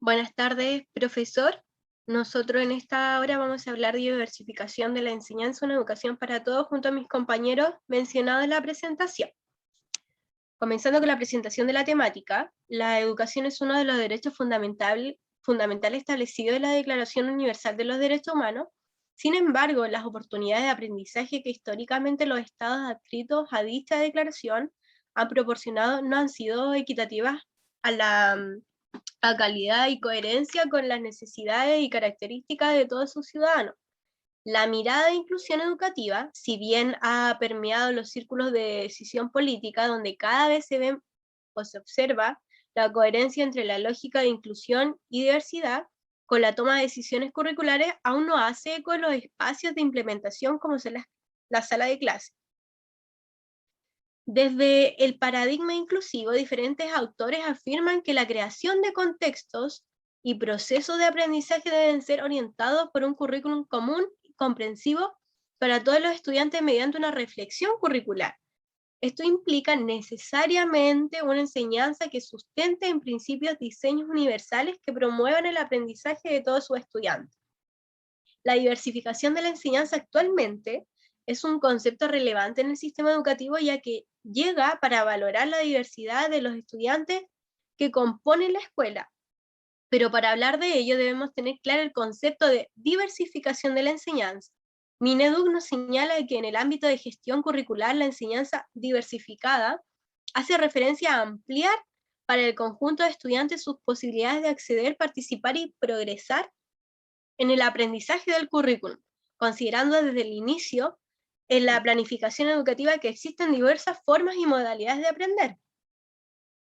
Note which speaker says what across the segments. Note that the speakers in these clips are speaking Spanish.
Speaker 1: Buenas tardes, profesor. Nosotros en esta hora vamos a hablar de diversificación de la enseñanza, una educación para todos, junto a mis compañeros mencionados en la presentación. Comenzando con la presentación de la temática, la educación es uno de los derechos fundamentales establecidos en la Declaración Universal de los Derechos Humanos. Sin embargo, las oportunidades de aprendizaje que históricamente los estados adscritos a dicha declaración han proporcionado no han sido equitativas a la a calidad y coherencia con las necesidades y características de todos sus ciudadanos. La mirada de inclusión educativa, si bien ha permeado los círculos de decisión política, donde cada vez se ve o se observa la coherencia entre la lógica de inclusión y diversidad, con la toma de decisiones curriculares aún no hace eco en los espacios de implementación como son la sala de clase. Desde el paradigma inclusivo, diferentes autores afirman que la creación de contextos y procesos de aprendizaje deben ser orientados por un currículum común y comprensivo para todos los estudiantes mediante una reflexión curricular. Esto implica necesariamente una enseñanza que sustente en principios diseños universales que promuevan el aprendizaje de todos sus estudiantes. La diversificación de la enseñanza actualmente es un concepto relevante en el sistema educativo, ya que llega para valorar la diversidad de los estudiantes que componen la escuela. Pero para hablar de ello debemos tener claro el concepto de diversificación de la enseñanza. Mineduc nos señala que en el ámbito de gestión curricular la enseñanza diversificada hace referencia a ampliar para el conjunto de estudiantes sus posibilidades de acceder, participar y progresar en el aprendizaje del currículum, considerando desde el inicio en la planificación educativa que existen diversas formas y modalidades de aprender.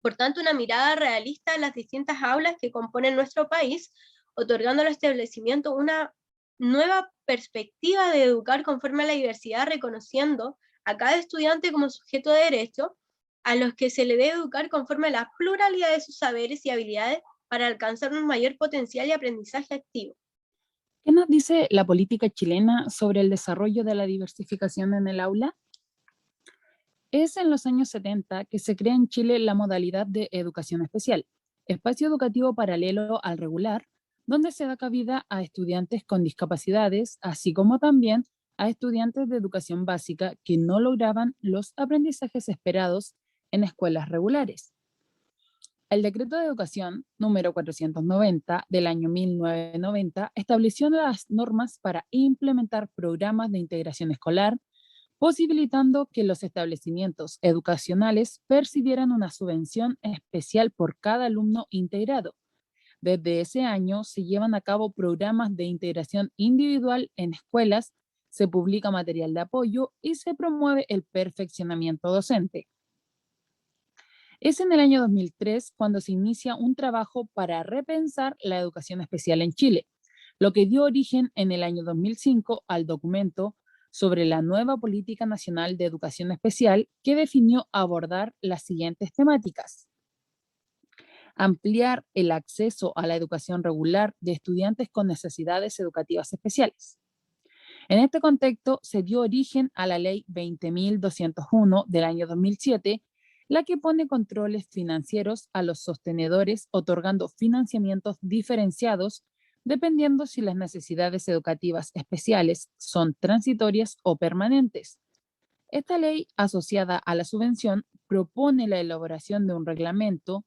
Speaker 1: Por tanto, una mirada realista en las distintas aulas que componen nuestro país, otorgando al establecimiento una nueva perspectiva de educar conforme a la diversidad, reconociendo a cada estudiante como sujeto de derecho, a los que se le debe educar conforme a la pluralidad de sus saberes y habilidades para alcanzar un mayor potencial y aprendizaje activo.
Speaker 2: ¿Qué nos dice la política chilena sobre el desarrollo de la diversificación en el aula? Es en los años 70 que se crea en Chile la modalidad de educación especial, espacio educativo paralelo al regular, donde se da cabida a estudiantes con discapacidades, así como también a estudiantes de educación básica que no lograban los aprendizajes esperados en escuelas regulares. El Decreto de Educación número 490 del año 1990 estableció las normas para implementar programas de integración escolar, posibilitando que los establecimientos educacionales percibieran una subvención especial por cada alumno integrado. Desde ese año se llevan a cabo programas de integración individual en escuelas, se publica material de apoyo y se promueve el perfeccionamiento docente. Es en el año 2003 cuando se inicia un trabajo para repensar la educación especial en Chile, lo que dio origen en el año 2005 al documento sobre la nueva Política Nacional de Educación Especial, que definió abordar las siguientes temáticas: ampliar el acceso a la educación regular de estudiantes con necesidades educativas especiales. En este contexto se dio origen a la Ley 20.201 del año 2007, la que pone controles financieros a los sostenedores, otorgando financiamientos diferenciados dependiendo si las necesidades educativas especiales son transitorias o permanentes. Esta ley, asociada a la subvención, propone la elaboración de un reglamento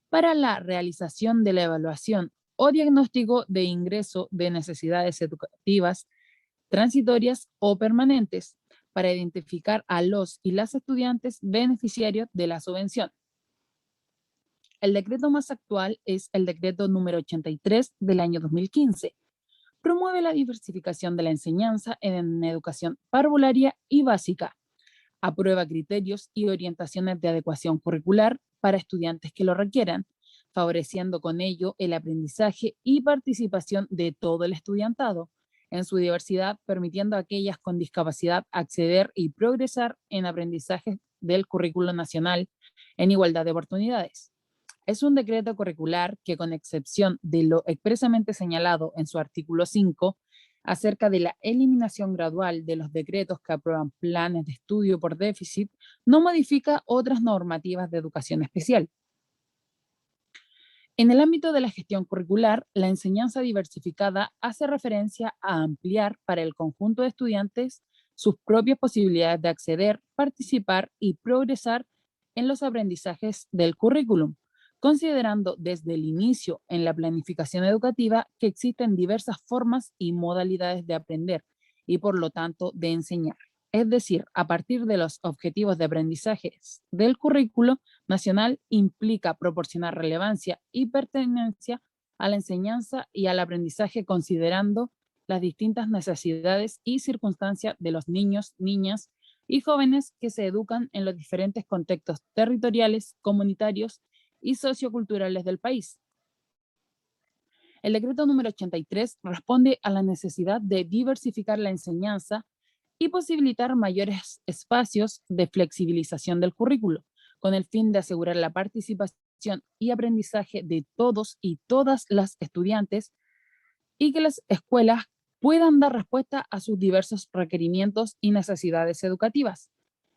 Speaker 2: para la realización de la evaluación o diagnóstico de ingreso de necesidades educativas transitorias o permanentes, para identificar a los y las estudiantes beneficiarios de la subvención. El decreto más actual es el decreto número 83 del año 2015. Promueve la diversificación de la enseñanza en educación parvularia y básica. Aprueba criterios y orientaciones de adecuación curricular para estudiantes que lo requieran, favoreciendo con ello el aprendizaje y participación de todo el estudiantado en su diversidad, permitiendo a aquellas con discapacidad acceder y progresar en aprendizaje del currículo nacional en igualdad de oportunidades. Es un decreto curricular que, con excepción de lo expresamente señalado en su artículo 5, acerca de la eliminación gradual de los decretos que aprueban planes de estudio por déficit, no modifica otras normativas de educación especial. En el ámbito de la gestión curricular, la enseñanza diversificada hace referencia a ampliar para el conjunto de estudiantes sus propias posibilidades de acceder, participar y progresar en los aprendizajes del currículum, considerando desde el inicio en la planificación educativa que existen diversas formas y modalidades de aprender y por lo tanto de enseñar. Es decir, a partir de los objetivos de aprendizaje del currículo nacional implica proporcionar relevancia y pertenencia a la enseñanza y al aprendizaje considerando las distintas necesidades y circunstancias de los niños, niñas y jóvenes que se educan en los diferentes contextos territoriales, comunitarios y socioculturales del país. El decreto número 83 responde a la necesidad de diversificar la enseñanza y posibilitar mayores espacios de flexibilización del currículo, con el fin de asegurar la participación y aprendizaje de todos y todas las estudiantes y que las escuelas puedan dar respuesta a sus diversos requerimientos y necesidades educativas.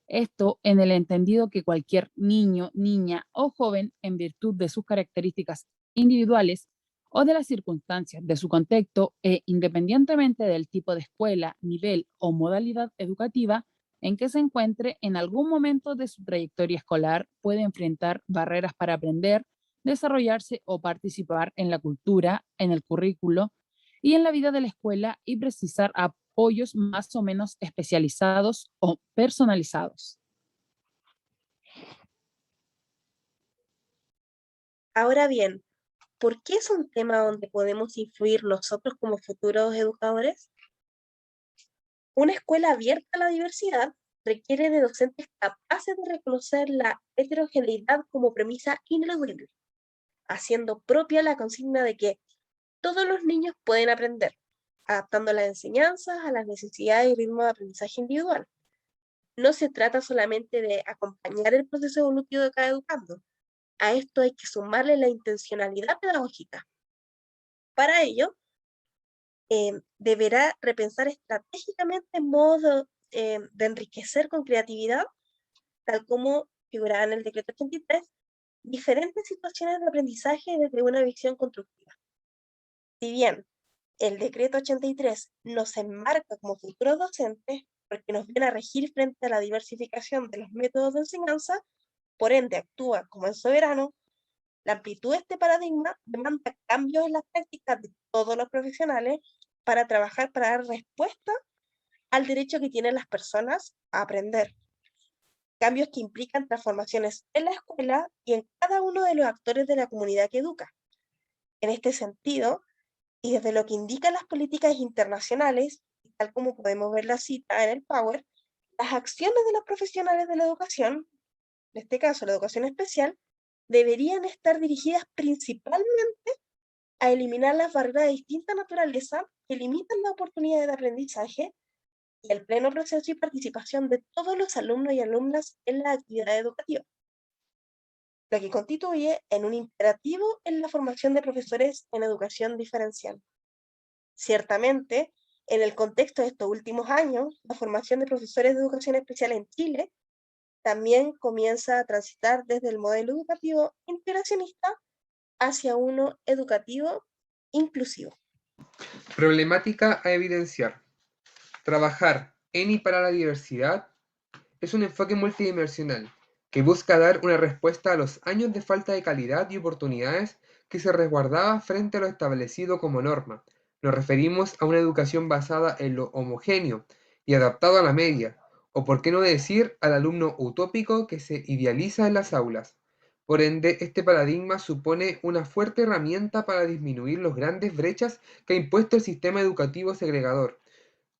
Speaker 2: Esto en el entendido que cualquier niño, niña o joven, en virtud de sus características individuales o de las circunstancias de su contexto e independientemente del tipo de escuela, nivel o modalidad educativa en que se encuentre en algún momento de su trayectoria escolar, puede enfrentar barreras para aprender, desarrollarse o participar en la cultura, en el currículo y en la vida de la escuela y precisar apoyos más o menos especializados o personalizados.
Speaker 1: Ahora bien, ¿por qué es un tema donde podemos influir nosotros como futuros educadores? Una escuela abierta a la diversidad requiere de docentes capaces de reconocer la heterogeneidad como premisa ineludible, haciendo propia la consigna de que todos los niños pueden aprender, adaptando las enseñanzas a las necesidades y ritmo de aprendizaje individual. No se trata solamente de acompañar el proceso evolutivo de cada educando. A esto hay que sumarle la intencionalidad pedagógica. Para ello, deberá repensar estratégicamente modos de enriquecer con creatividad, tal como figuraba en el decreto 83, diferentes situaciones de aprendizaje desde una visión constructiva. Si bien el decreto 83 nos enmarca como futuros docentes, porque nos viene a regir frente a la diversificación de los métodos de enseñanza, por ende actúa como el soberano, la amplitud de este paradigma demanda cambios en las prácticas de todos los profesionales para trabajar para dar respuesta al derecho que tienen las personas a aprender. Cambios que implican transformaciones en la escuela y en cada uno de los actores de la comunidad que educa. En este sentido, y desde lo que indican las políticas internacionales, tal como podemos ver la cita en el Power, las acciones de los profesionales de la educación, en este caso la educación especial, deberían estar dirigidas principalmente a eliminar las barreras de distinta naturaleza que limitan la oportunidad de aprendizaje y el pleno proceso y participación de todos los alumnos y alumnas en la actividad educativa, lo que constituye en un imperativo en la formación de profesores en educación diferencial. Ciertamente, en el contexto de estos últimos años, la formación de profesores de educación especial en Chile también comienza a transitar desde el modelo educativo integracionista hacia uno educativo inclusivo.
Speaker 3: Problemática a evidenciar. Trabajar en y para la diversidad es un enfoque multidimensional que busca dar una respuesta a los años de falta de calidad y oportunidades que se resguardaba frente a lo establecido como norma. Nos referimos a una educación basada en lo homogéneo y adaptado a la media, o por qué no decir al alumno utópico que se idealiza en las aulas. Por ende, este paradigma supone una fuerte herramienta para disminuir las grandes brechas que ha impuesto el sistema educativo segregador.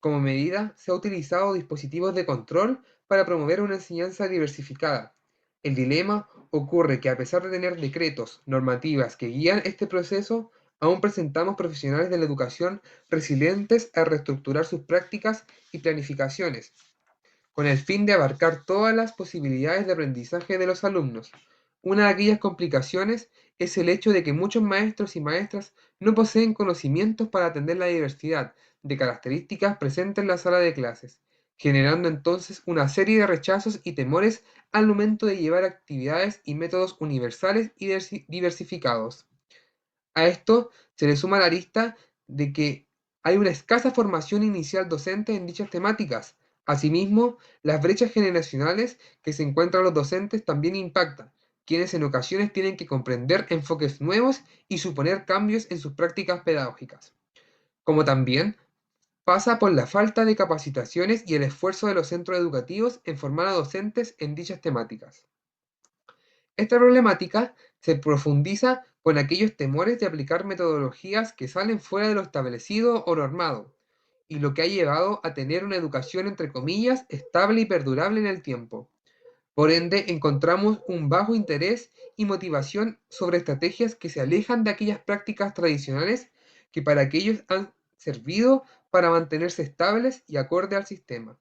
Speaker 3: Como medida, se ha utilizado dispositivos de control para promover una enseñanza diversificada. El dilema ocurre que a pesar de tener decretos, normativas que guían este proceso, aún presentamos profesionales de la educación resilientes a reestructurar sus prácticas y planificaciones, con el fin de abarcar todas las posibilidades de aprendizaje de los alumnos. Una de aquellas complicaciones es el hecho de que muchos maestros y maestras no poseen conocimientos para atender la diversidad de características presentes en la sala de clases, generando entonces una serie de rechazos y temores al momento de llevar actividades y métodos universales y diversificados. A esto se le suma la arista de que hay una escasa formación inicial docente en dichas temáticas. Asimismo, las brechas generacionales que se encuentran los docentes también impactan, quienes en ocasiones tienen que comprender enfoques nuevos y suponer cambios en sus prácticas pedagógicas. Como también pasa por la falta de capacitaciones y el esfuerzo de los centros educativos en formar a docentes en dichas temáticas. Esta problemática se profundiza con aquellos temores de aplicar metodologías que salen fuera de lo establecido o normado, y lo que ha llevado a tener una educación entre comillas estable y perdurable en el tiempo. Por ende, encontramos un bajo interés y motivación sobre estrategias que se alejan de aquellas prácticas tradicionales que para aquellos han servido para mantenerse estables y acorde al sistema.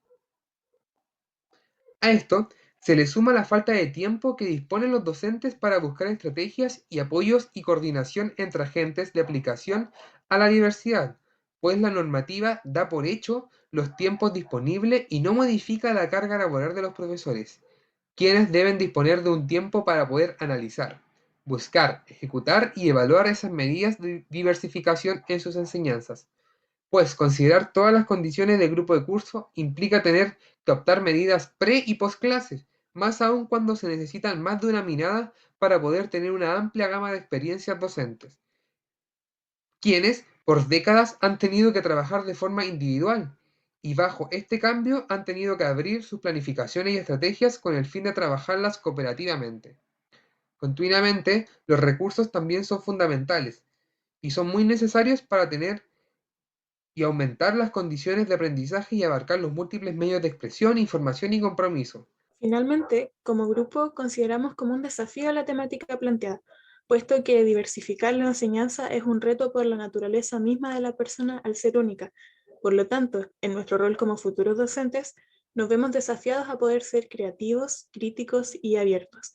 Speaker 3: A esto se le suma la falta de tiempo que disponen los docentes para buscar estrategias y apoyos y coordinación entre agentes de aplicación a la diversidad, pues la normativa da por hecho los tiempos disponibles y no modifica la carga laboral de los profesores, quienes deben disponer de un tiempo para poder analizar, buscar, ejecutar y evaluar esas medidas de diversificación en sus enseñanzas. Pues considerar todas las condiciones del grupo de curso implica tener que optar medidas pre y post clases, más aún cuando se necesitan más de una mirada para poder tener una amplia gama de experiencias docentes, quienes por décadas han tenido que trabajar de forma individual y bajo este cambio han tenido que abrir sus planificaciones y estrategias con el fin de trabajarlas cooperativamente. Continuamente, los recursos también son fundamentales y son muy necesarios para tener y aumentar las condiciones de aprendizaje y abarcar los múltiples medios de expresión, información y compromiso.
Speaker 4: Finalmente, como grupo, consideramos como un desafío la temática planteada, puesto que diversificar la enseñanza es un reto por la naturaleza misma de la persona al ser única. Por lo tanto, en nuestro rol como futuros docentes, nos vemos desafiados a poder ser creativos, críticos y abiertos.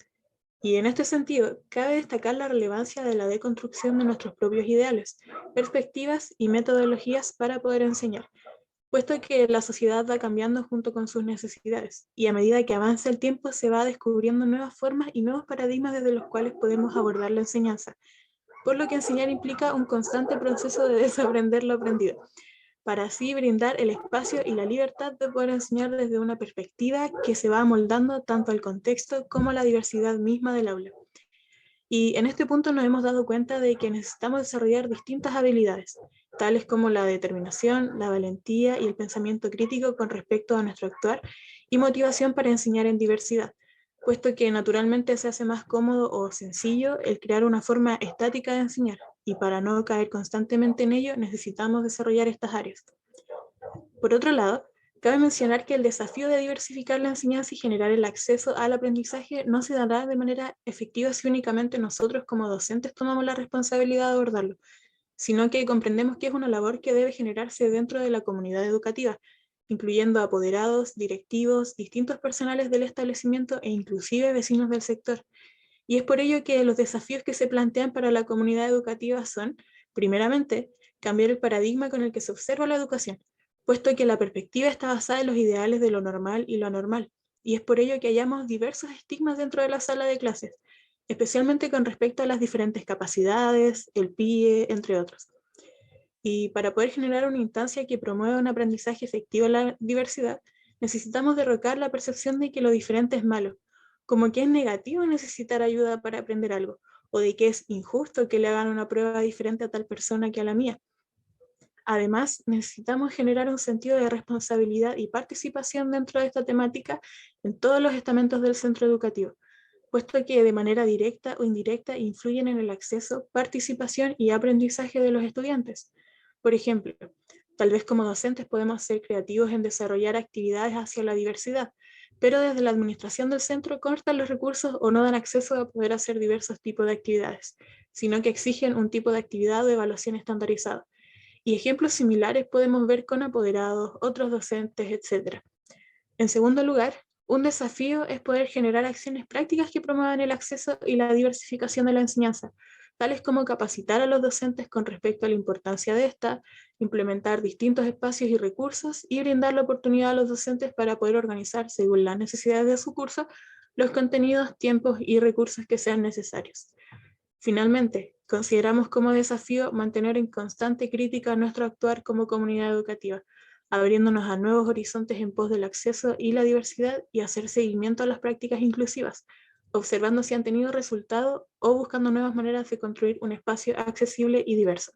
Speaker 4: Y en este sentido, cabe destacar la relevancia de la deconstrucción de nuestros propios ideales, perspectivas y metodologías para poder enseñar, puesto que la sociedad va cambiando junto con sus necesidades, y a medida que avanza el tiempo se va descubriendo nuevas formas y nuevos paradigmas desde los cuales podemos abordar la enseñanza, por lo que enseñar implica un constante proceso de desaprender lo aprendido, para así brindar el espacio y la libertad de poder enseñar desde una perspectiva que se va amoldando tanto al contexto como a la diversidad misma del aula. Y en este punto nos hemos dado cuenta de que necesitamos desarrollar distintas habilidades, tales como la determinación, la valentía y el pensamiento crítico con respecto a nuestro actuar y motivación para enseñar en diversidad, puesto que naturalmente se hace más cómodo o sencillo el crear una forma estática de enseñar, y para no caer constantemente en ello necesitamos desarrollar estas áreas. Por otro lado, cabe mencionar que el desafío de diversificar la enseñanza y generar el acceso al aprendizaje no se dará de manera efectiva si únicamente nosotros como docentes tomamos la responsabilidad de abordarlo, sino que comprendemos que es una labor que debe generarse dentro de la comunidad educativa, incluyendo apoderados, directivos, distintos personales del establecimiento e inclusive vecinos del sector. Y es por ello que los desafíos que se plantean para la comunidad educativa son, primeramente, cambiar el paradigma con el que se observa la educación, puesto que la perspectiva está basada en los ideales de lo normal y lo anormal, y es por ello que hallamos diversos estigmas dentro de la sala de clases, especialmente con respecto a las diferentes capacidades, el PIE, entre otros. Y para poder generar una instancia que promueva un aprendizaje efectivo en la diversidad, necesitamos derrocar la percepción de que lo diferente es malo, como que es negativo necesitar ayuda para aprender algo, o de que es injusto que le hagan una prueba diferente a tal persona que a la mía. Además, necesitamos generar un sentido de responsabilidad y participación dentro de esta temática en todos los estamentos del centro educativo, puesto que de manera directa o indirecta influyen en el acceso, participación y aprendizaje de los estudiantes. Por ejemplo, tal vez como docentes podemos ser creativos en desarrollar actividades hacia la diversidad, pero desde la administración del centro cortan los recursos o no dan acceso a poder hacer diversos tipos de actividades, sino que exigen un tipo de actividad o evaluación estandarizada. Y ejemplos similares podemos ver con apoderados, otros docentes, etc. En segundo lugar, un desafío es poder generar acciones prácticas que promuevan el acceso y la diversificación de la enseñanza, tales como capacitar a los docentes con respecto a la importancia de esta, implementar distintos espacios y recursos y brindar la oportunidad a los docentes para poder organizar, según las necesidades de su curso, los contenidos, tiempos y recursos que sean necesarios. Finalmente, Consideramos como desafío mantener en constante crítica nuestro actuar como comunidad educativa, abriéndonos a nuevos horizontes en pos del acceso y la diversidad y hacer seguimiento a las prácticas inclusivas, observando si han tenido resultado o buscando nuevas maneras de construir un espacio accesible y diverso.